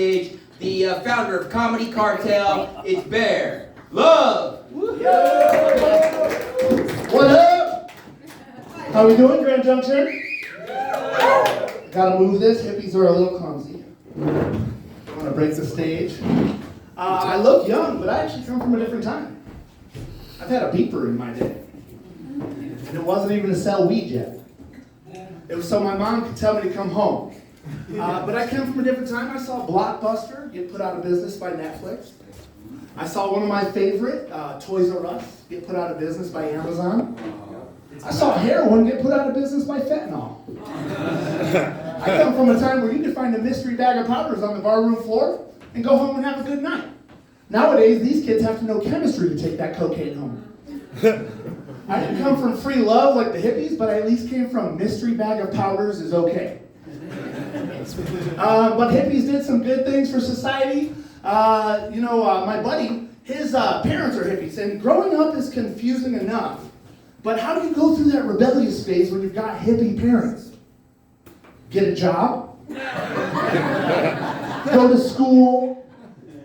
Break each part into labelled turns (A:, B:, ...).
A: stage the founder of Comedy Cartel. It's Bear Love.
B: What up? How we doing, Grand Junction? Gotta move this. Hippies are a little clumsy. I'm gonna break the stage. I look young, but I actually come from a different time. I've had a beeper in my day. And it wasn't even to sell weed yet. It was so my mom could tell me to come home. But I came from a different time. I saw Blockbuster get put out of business by Netflix. I saw one of my favorite, Toys R Us, get put out of business by Amazon. I saw heroin get put out of business by fentanyl. I come from a time where you could find a mystery bag of powders on the barroom floor and go home and have a good night. Nowadays, these kids have to know chemistry to take that cocaine home. I didn't come from free love like the hippies, but I at least came from mystery bag of powders is okay. But hippies did some good things for society. My buddy, his parents are hippies, and growing up is confusing enough. But how do you go through that rebellious phase when you've got hippie parents? Get a job, go to school,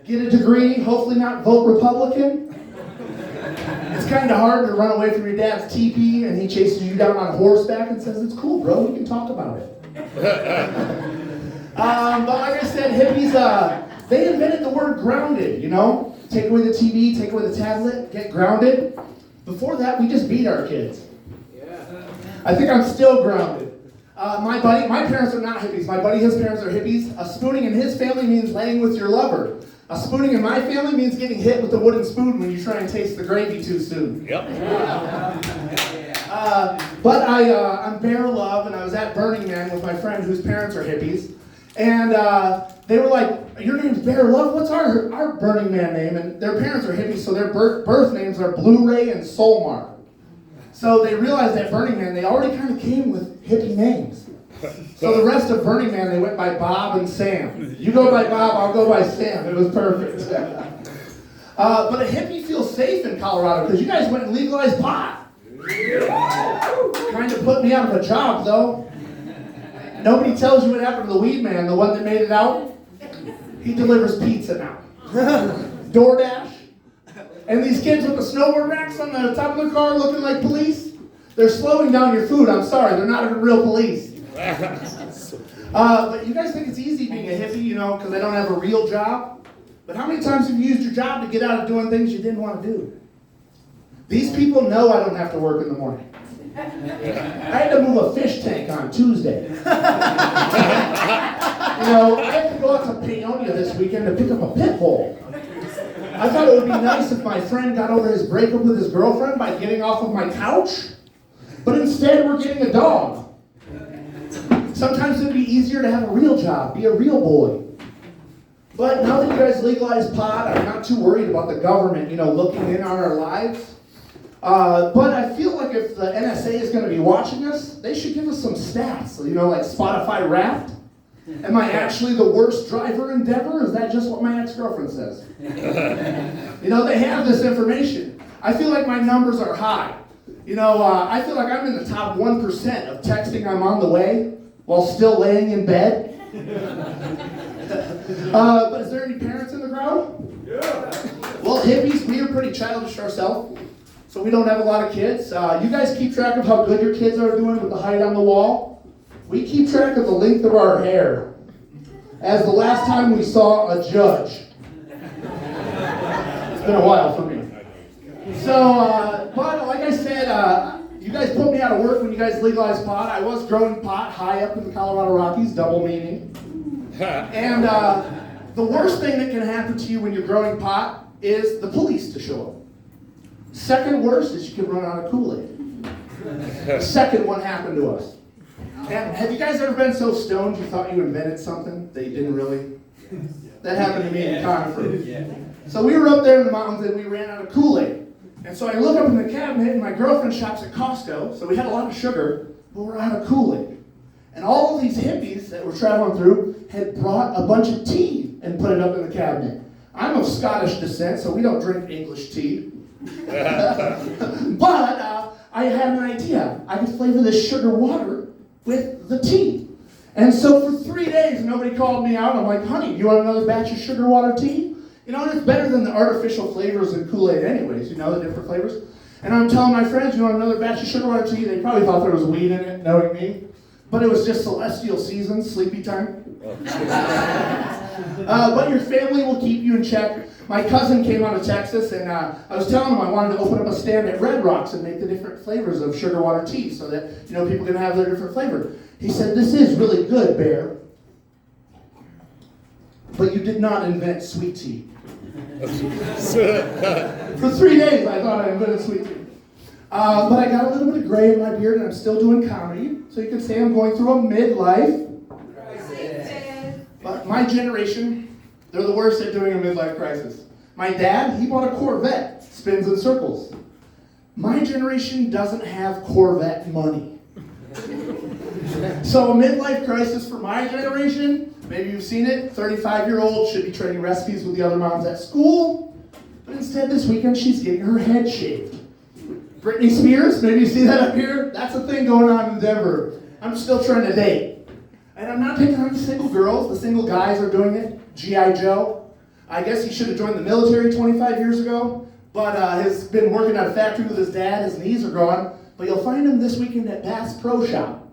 B: get a degree, hopefully not vote Republican. It's kind of hard to run away from your dad's teepee and he chases you down on horseback and says, "It's cool, bro, we can talk about it." But like I said, hippies, they invented the word grounded, you know? Take away the TV, take away the tablet, get grounded. Before that, we just beat our kids. I think I'm still grounded. My parents are not hippies. My buddy, his parents are hippies. A spooning in his family means laying with your lover. A spooning in my family means getting hit with a wooden spoon when you try and taste the gravy too soon.
C: Yep.
B: But I'm Bear Love, and I was at Burning Man with my friend whose parents are hippies. And they were like, "Your name's Bear Love? What's our Burning Man name?" And their parents are hippies, so their birth names are Blu-ray and Soulmark. So they realized at Burning Man, they already kind of came with hippie names. So the rest of Burning Man, they went by Bob and Sam. You go by Bob, I'll go by Sam. It was perfect. But a hippie feels safe in Colorado because you guys went and legalized pot. Kind of put me out of a job, though. Nobody tells you what happened to the weed man, the one that made it out. He delivers pizza now. DoorDash. And these kids with the snowboard racks on the top of their car looking like police, they're slowing down your food. I'm sorry, they're not even real police. But you guys think it's easy being a hippie, you know, because they don't have a real job? But how many times have you used your job to get out of doing things you didn't want to do? These people know I don't have to work in the morning. I had to move a fish tank on Tuesday. I had to go out to Paonia this weekend to pick up a pit bull. I thought it would be nice if my friend got over his breakup with his girlfriend by getting off of my couch, but instead we're getting a dog. Sometimes it'd be easier to have a real job, be a real boy. But now that you guys legalize pot, I'm not too worried about the government, looking in on our lives. But I feel like if the NSA is going to be watching us, they should give us some stats, like Spotify Wrapped. Am I actually the worst driver in Denver? Is that just what my ex-girlfriend says? They have this information. I feel like my numbers are high. I feel like I'm in the top 1% of texting I'm on the way while still laying in bed. But is there any parents in the crowd? Yeah. Well, hippies, we are pretty childish ourselves. So we don't have a lot of kids. You guys keep track of how good your kids are doing with the height on the wall. We keep track of the length of our hair. As the last time we saw a judge. It's been a while for me. So, but like I said, you guys put me out of work when you guys legalized pot. I was growing pot high up in the Colorado Rockies, double meaning. And the worst thing that can happen to you when you're growing pot is the police to show up. Second worst is you can run out of Kool-Aid. The second one happened to us. And have you guys ever been so stoned you thought you invented something that you didn't really? That happened to me in Conifer. So we were up there in the mountains and we ran out of Kool-Aid. And so I look up in the cabinet and my girlfriend shops at Costco, so we had a lot of sugar, but we're out of Kool-Aid. And all of these hippies that were traveling through had brought a bunch of tea and put it up in the cabinet. I'm of Scottish descent, so we don't drink English tea. But I had an idea. I could flavor this sugar water with the tea. And so for 3 days, nobody called me out. I'm like, honey, you want another batch of sugar water tea? You know, and it's better than the artificial flavors in Kool-Aid anyways, you know, the different flavors. And I'm telling my friends, you want another batch of sugar water tea? They probably thought there was weed in it, knowing me. But it was just celestial seasons, sleepy time. But your family will keep you in check. My cousin came out of Texas, and I was telling him I wanted to open up a stand at Red Rocks and make the different flavors of sugar water tea so that, you know, people can have their different flavor. He said, this is really good, Bear. But you did not invent sweet tea. For 3 days, I thought I invented sweet tea. But I got a little bit of gray in my beard, and I'm still doing comedy. So you could say I'm going through a midlife. But my generation, they're the worst at doing a midlife crisis. My dad, he bought a Corvette, spins in circles. My generation doesn't have Corvette money. So a midlife crisis for my generation, maybe you've seen it, 35-year-old should be trading recipes with the other moms at school, but instead this weekend she's getting her head shaved. Britney Spears, maybe you see that up here? That's a thing going on in Denver. I'm still trying to date. And I'm not picking on the single girls, the single guys are doing it. G.I. Joe. I guess he should have joined the military 25 years ago, but has been working at a factory with his dad, his knees are gone. But you'll find him this weekend at Bass Pro Shop.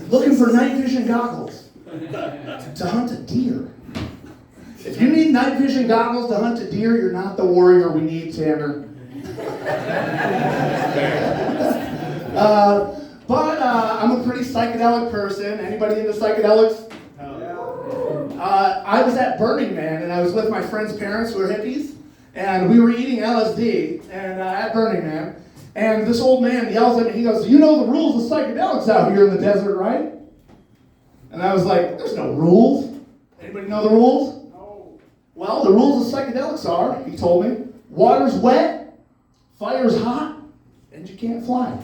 B: Looking for night vision goggles to hunt a deer. If you need night vision goggles to hunt a deer, you're not the warrior we need, Tanner. But I'm a pretty psychedelic person. Anybody into psychedelics? I was at Burning Man, and I was with my friend's parents who were hippies, and we were eating LSD and at Burning Man. And this old man yells at me, he goes, you know the rules of psychedelics out here in the desert, right? And I was like, there's no rules. Anybody know the rules? No. Well, the rules of psychedelics are, he told me, water's wet, fire's hot, and you can't fly.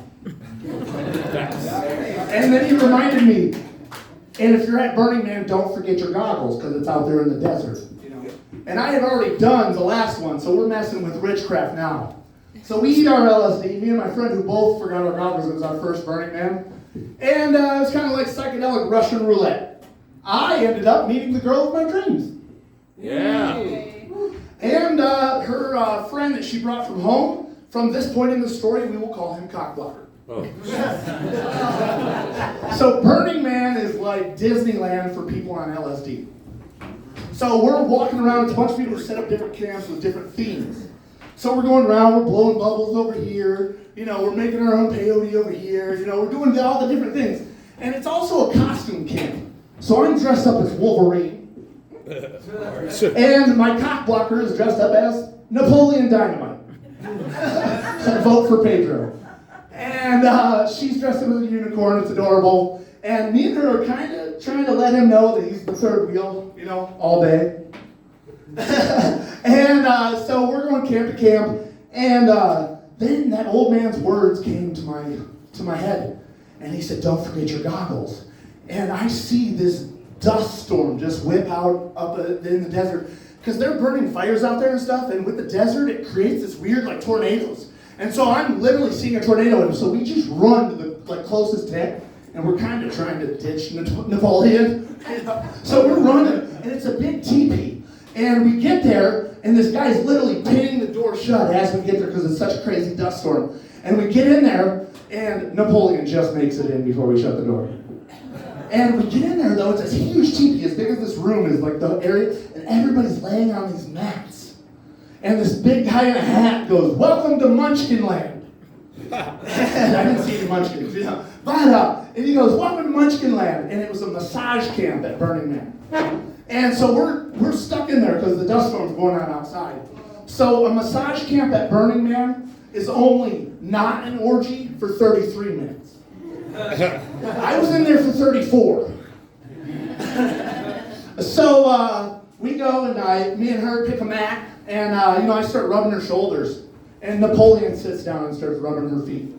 B: And then he reminded me, and if you're at Burning Man, don't forget your goggles, because it's out there in the desert. You know? And I had already done the last one, so we're messing with witchcraft now. So we eat our LSD, me and my friend who both forgot our goggles, it was our first Burning Man. And it was kind of like psychedelic Russian roulette. I ended up meeting the girl of my dreams.
C: Yeah.
B: And her friend that she brought from home, from this point in the story, we will call him Cockblocker.
C: Oh.
B: So Burning Man is like Disneyland for people on LSD. So we're walking around with a bunch of people who set up different camps with different themes. So we're going around, we're blowing bubbles over here, you know, we're making our own peyote over here, you know, we're doing all the different things. And it's also a costume camp. So I'm dressed up as Wolverine. And my cock blocker is dressed up as Napoleon Dynamite. So vote for Pedro. And she's dressed up as a unicorn, it's adorable. And me and her are kind of trying to let him know that he's the third wheel, you know, all day. And so we're going camp to camp, and then that old man's words came to my head, and he said, don't forget your goggles. And I see this dust storm just whip out up in the desert, because they're burning fires out there and stuff, and with the desert, it creates this weird, like, tornadoes. And so I'm literally seeing a tornado, and so we just run to the closest tent, and we're kind of trying to ditch Napoleon. So we're running, and it's a big teepee. And we get there, and this guy's literally pinning the door shut as we get there because it's such a crazy dust storm. And we get in there, and Napoleon just makes it in before we shut the door. And we get in there, though, it's a huge teepee, as big as this room is, like the area, and everybody's laying on these mats. And this big guy in a hat goes, welcome to Munchkin Land. And I didn't see any munchkins, you know. But, and he goes, welcome to Munchkin Land. And it was a massage camp at Burning Man. And so we're stuck in there because the dust storm's going on outside. So a massage camp at Burning Man is only not an orgy for 33 minutes. I was in there for 34. So we go and me and her pick a mat, and you know, I start rubbing her shoulders, and Napoleon sits down and starts rubbing her feet.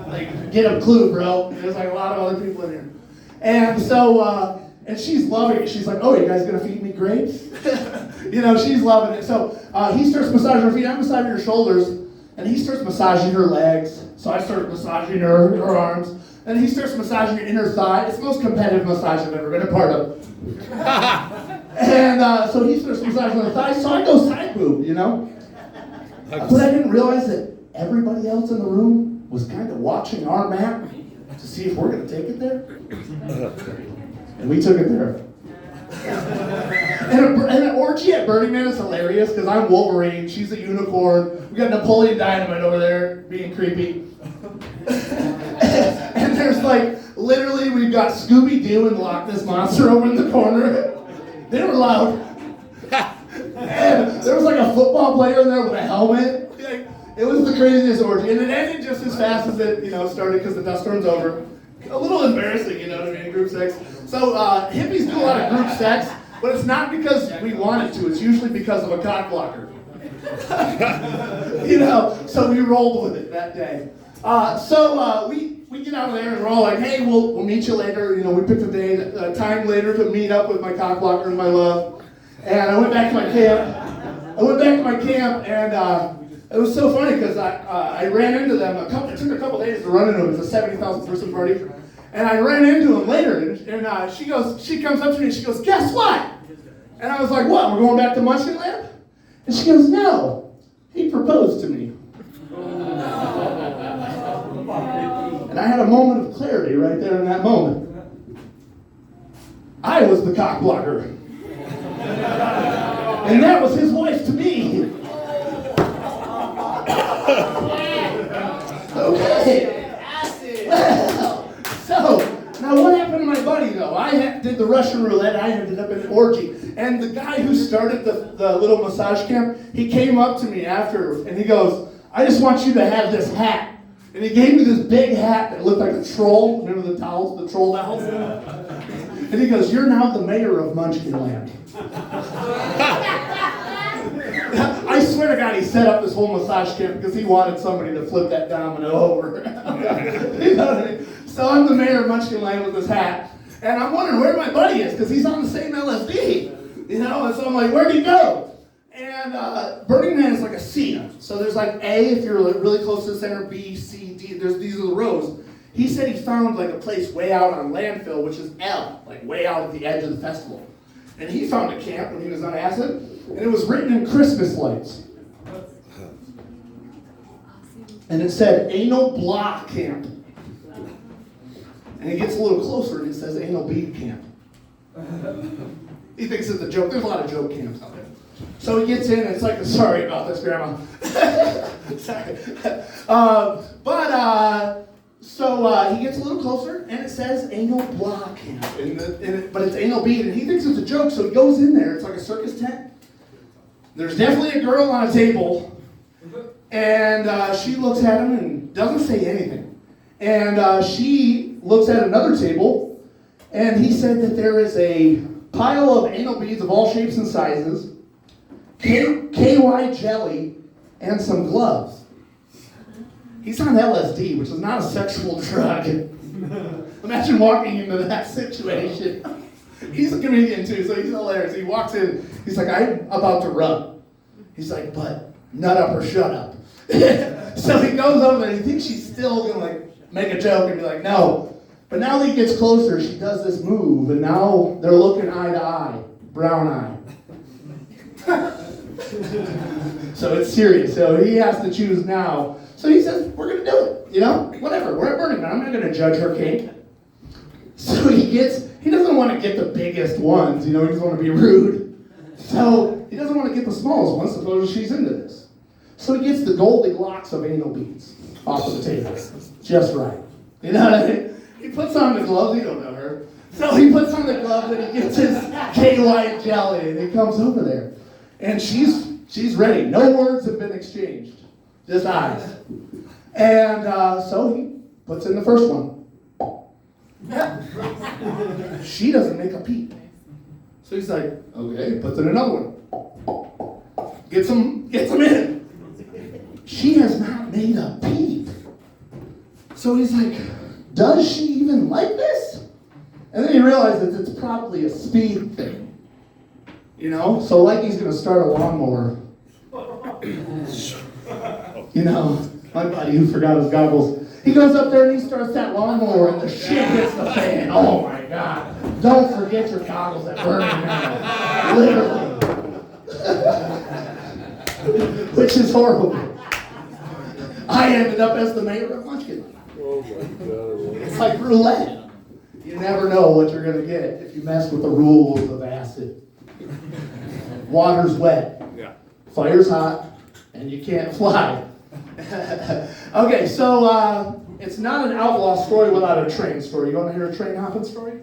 B: Like, get a clue, bro. There's like a lot of other people in here. And so and she's loving it. She's like, oh, you guys gonna feed me grapes? You know, she's loving it. So he starts massaging her feet. I'm massaging her shoulders, and he starts massaging her legs. So I start massaging her arms. And he starts massaging your inner thigh. It's the most competitive massage I've ever been a part of. And so he starts massaging the thigh, so I go side boob, you know? But I didn't realize that everybody else in the room was kind of watching our map to see if we're going to take it there. And we took it there. And an orgy at Burning Man is hilarious because I'm Wolverine, she's a unicorn, we got Napoleon Dynamite over there being creepy. And there's like, literally we've got Scooby-Doo and Loch Ness Monster over in the corner. They were loud. And there was like a football player in there with a helmet. It was the craziest orgy. And it ended just as fast as it, started because the dust storm's over. A little embarrassing, you know what I mean, group sex. So hippies do a lot of group sex, but it's not because we wanted to. It's usually because of a cock blocker. So we rolled with it that day. So we get out of there and we're all like, hey, we'll meet you later. We picked a time later to meet up with my cock blocker and my love. And I went back to my camp. And it was so funny because I ran into them. It took a couple days to run into them. It's a 70,000 person party. And I ran into them later. And she comes up to me and she goes, guess what? And I was like, what? We're going back to Munchkin Land? And she goes, no. He proposed to me. And I had a moment of clarity right there in that moment. I was the cock blocker. And that was his wife to me. Okay. Well, so, now what happened to my buddy though? I did the Russian roulette, I ended up in an orgy. And the guy who started the little massage camp, he came up to me after and he goes, I just want you to have this hat. And he gave me this big hat that looked like a troll. Remember the towels, the troll towels? And he goes, you're now the mayor of Munchkin Land. I swear to God, he set up this whole massage camp because he wanted somebody to flip that domino over. You know what I mean? So I'm the mayor of Munchkin Land with this hat. And I'm wondering where my buddy is because he's on the same LSD. And so I'm like, where'd he go? And Burning Man is like a C. So there's like A if you're really close to the center, B, C, D. These are the rows. He said he found like a place way out on landfill, which is L, like way out at the edge of the festival. And he found a camp when he was on acid, and it was written in Christmas lights. And it said, Anal Block Camp. And he gets a little closer and it says Anal Bead Camp. He thinks it's a joke. There's a lot of joke camps out there. So he gets in and it's like, sorry about this, Grandma. Sorry. So he gets a little closer and it says Anal Block Camp. But it's anal bead and he thinks it's a joke, so he goes in there. It's like a circus tent. There's definitely a girl on a table. And she looks at him and doesn't say anything. And she looks at another table, and he said that there is a pile of anal beads of all shapes and sizes, KY jelly, and some gloves. He's on LSD, which is not a sexual drug. Imagine walking into that situation. He's a comedian too, so he's hilarious. He walks in, he's like, I'm about to run. He's like, but nut up or shut up. So he goes over and he thinks she's still gonna make a joke and be like, no. But now that he gets closer, she does this move, and now they're looking eye to eye, brown eye. So it's serious. So he has to choose now. So he says, we're gonna do it. Whatever. We're at Burning Man. I'm not gonna judge her cake. So he doesn't want to get the biggest ones. He doesn't want to be rude. So he doesn't want to get the smallest ones. Suppose she's into this. So he gets the Goldilocks of anal beads off of the table. Just right. You know what I mean? He puts on the gloves. You don't know her. So he puts on the gloves and he gets his KY jelly and he comes over there. And she's ready. No words have been exchanged. Just eyes. And so he puts in the first one. She doesn't make a peep. So he's like, okay, puts in another one. Gets them in. She has not made a peep. So he's like, does she even like this? And then he realizes it's probably a speed thing. So like he's going to start a lawnmower. My buddy who forgot his goggles. He goes up there and he starts that lawnmower and the shit hits the fan. Oh my God. Don't forget your goggles at Burning Man. Literally. Which is horrible. I ended up as the mayor of Munchkin.
C: Oh my God.
B: It's like roulette. You never know what you're going to get if you mess with the rules of acid. Water's wet.
C: Yeah.
B: Fire's hot. And you can't fly. Okay, so it's not an outlaw story without a train story. You want to hear a train hopping story?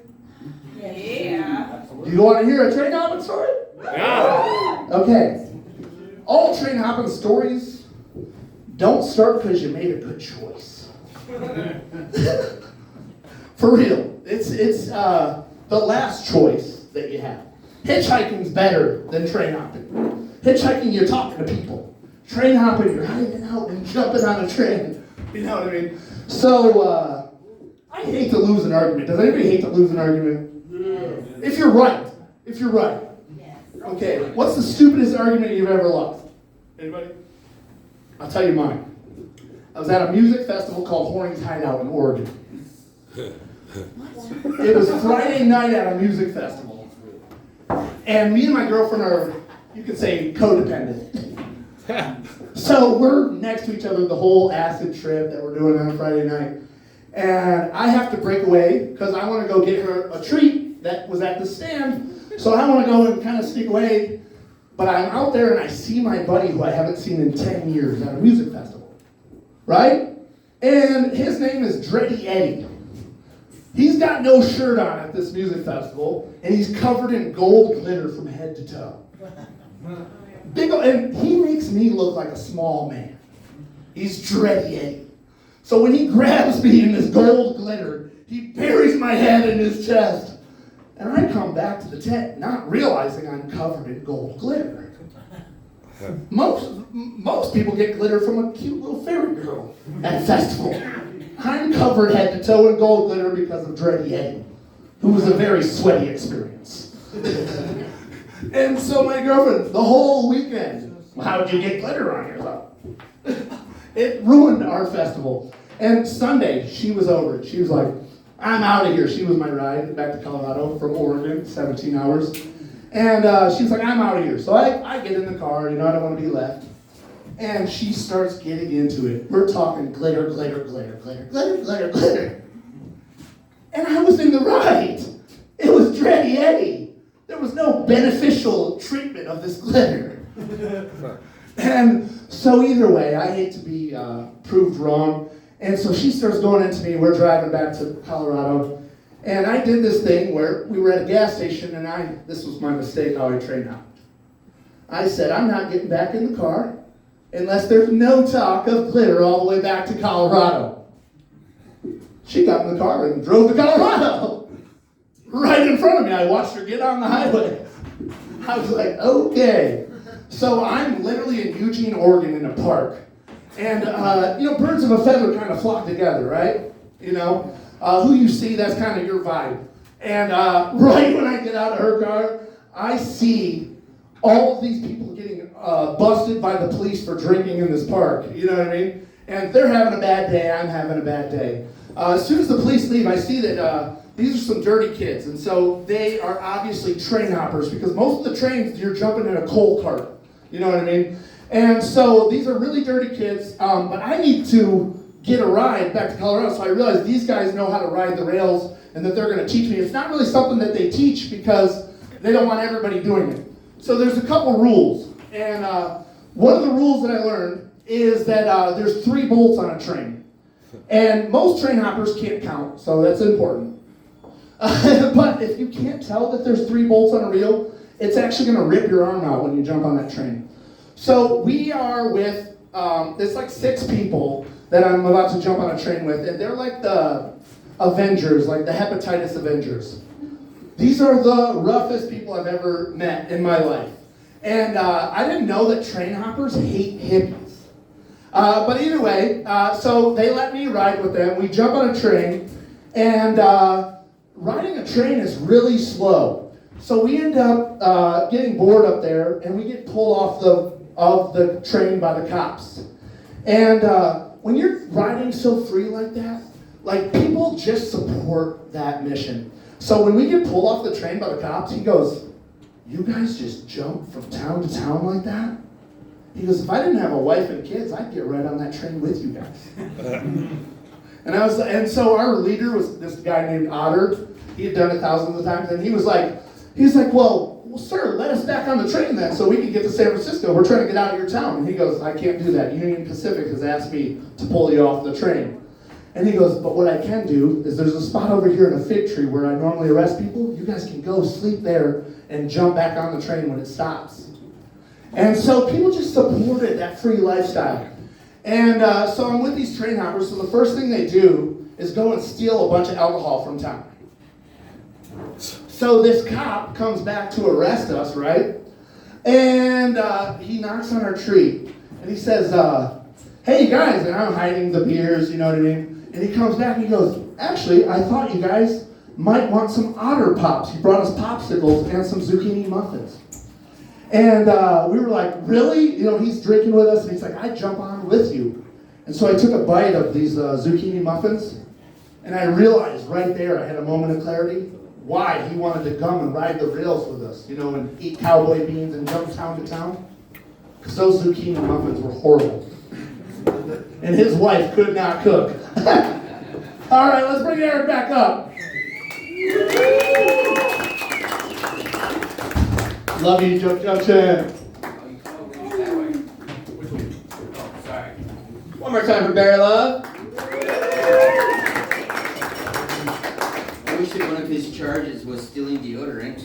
D: Yeah.
B: You want to hear a train hopping story?
C: Yeah.
B: Okay. All train hopping stories don't start because you made a good choice. For real. It's the last choice that you have. Hitchhiking's better than train hopping. Hitchhiking, you're talking to people. Train hopping, you're hiding out and jumping on a train. You know what I mean? So, I hate to lose an argument. Does anybody hate to lose an argument? Yeah. If you're right. If you're right.
D: Yes.
B: Okay, what's the stupidest argument you've ever lost? Anybody? I'll tell you mine. I was at a music festival called Horny's Hideout in Oregon. It was Friday night at a music festival. And me and my girlfriend are, you could say, codependent. So we're next to each other the whole acid trip that we're doing on Friday night. And I have to break away because I want to go get her a treat that was at the stand. So I want to go and kind of sneak away. But I'm out there and I see my buddy who I haven't seen in 10 years at a music festival. Right? And his name is Dready Eddie. He's got no shirt on at this music festival, and he's covered in gold glitter from head to toe. Big, and he makes me look like a small man. He's Dready Eddie. So when he grabs me in this gold glitter, he buries my head in his chest. And I come back to the tent not realizing I'm covered in gold glitter. Most people get glitter from a cute little fairy girl at a festival. I'm covered head to toe in gold glitter because of Dready Eddie, who was a very sweaty experience. And so my girlfriend, the whole weekend, how'd you get glitter on yourself? It ruined our festival. And Sunday, she was over it. She was like, I'm out of here. She was my ride back to Colorado from Oregon, 17 hours. And she was like, I'm out of here. So I get in the car, you know, I don't want to be left. And she starts getting into it. We're talking glitter, glitter, glitter, glitter, glitter, glitter, glitter. And I was in the right. It was Dready Eddie. There was no beneficial treatment of this glitter. And so either way, I hate to be proved wrong. And so she starts going into me. We're driving back to Colorado. And I did this thing where we were at a gas station, and this was my mistake how I trained out. I said, I'm not getting back in the car unless there's no talk of glitter all the way back to Colorado. She got in the car and drove to Colorado. Right in front of me. I watched her get on the highway. I was like, okay. So I'm literally in Eugene, Oregon in a park. And, birds of a feather kind of flock together, right? You know, who you see, that's kind of your vibe. And right when I get out of her car, I see all of these people getting busted by the police for drinking in this park. You know what I mean? And they're having a bad day, I'm having a bad day. As soon as the police leave, I see that these are some dirty kids. And so they are obviously train hoppers because most of the trains, you're jumping in a coal cart. You know what I mean? And so these are really dirty kids, but I need to get a ride back to Colorado. So I realized these guys know how to ride the rails and that they're going to teach me. It's not really something that they teach because they don't want everybody doing it. So there's a couple rules. And one of the rules that I learned is that there's 3 bolts on a train. And most train hoppers can't count, so that's important. But if you can't tell that there's 3 bolts on a reel, it's actually going to rip your arm out when you jump on that train. So we are with, there's like 6 people that I'm about to jump on a train with, and they're like the Avengers, like the hepatitis Avengers. These are the roughest people I've ever met in my life. And I didn't know that train hoppers hate hippies. But either way, so they let me ride with them. We jump on a train, and riding a train is really slow. So we end up getting bored up there, and we get pulled off the train by the cops. And when you're riding so free like that, like people just support that mission. So when we get pulled off the train by the cops, he goes, "You guys just jump from town to town like that?" He goes, "If I didn't have a wife and kids, I'd get right on that train with you guys." And so our leader was this guy named Otter. He had done it thousands of times, and he was like, well, sir, let us back on the train then so we can get to San Francisco. We're trying to get out of your town. And he goes, "I can't do that. Union Pacific has asked me to pull you off the train." And he goes, "But what I can do is there's a spot over here in a fig tree where I normally arrest people. You guys can go sleep there and jump back on the train when it stops." And so people just supported that free lifestyle. And so I'm with these train hoppers, so the first thing they do is go and steal a bunch of alcohol from town. So this cop comes back to arrest us, right? And he knocks on our tree. And he says, "Hey guys," and I'm hiding the beers, you know what I mean? And he comes back and he goes, "Actually, I thought you guys might want some Otter Pops." He brought us popsicles and some zucchini muffins. And we were like, "Really?" You know, he's drinking with us, and he's like, "I'd jump on with you." And so I took a bite of these zucchini muffins, and I realized right there, I had a moment of clarity, why he wanted to come and ride the rails with us, you know, and eat cowboy beans and jump town to town. Because those zucchini muffins were horrible. And his wife could not cook. All right, let's bring Eric back up. Love you, Junction.
A: Sorry. One more time for Bear Love. I wish that one of his charges was stealing deodorant.